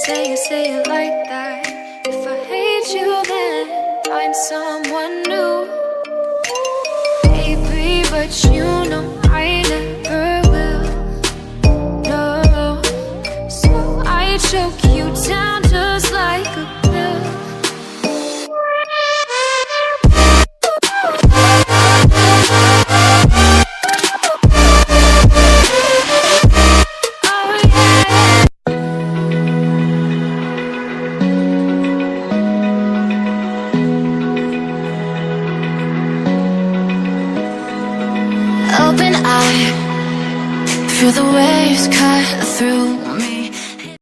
say it like that. If I hate you, then find someone new. Baby, but you know I never will. No, so I choke you down just like a pill. Open eye, feel the waves cut through me.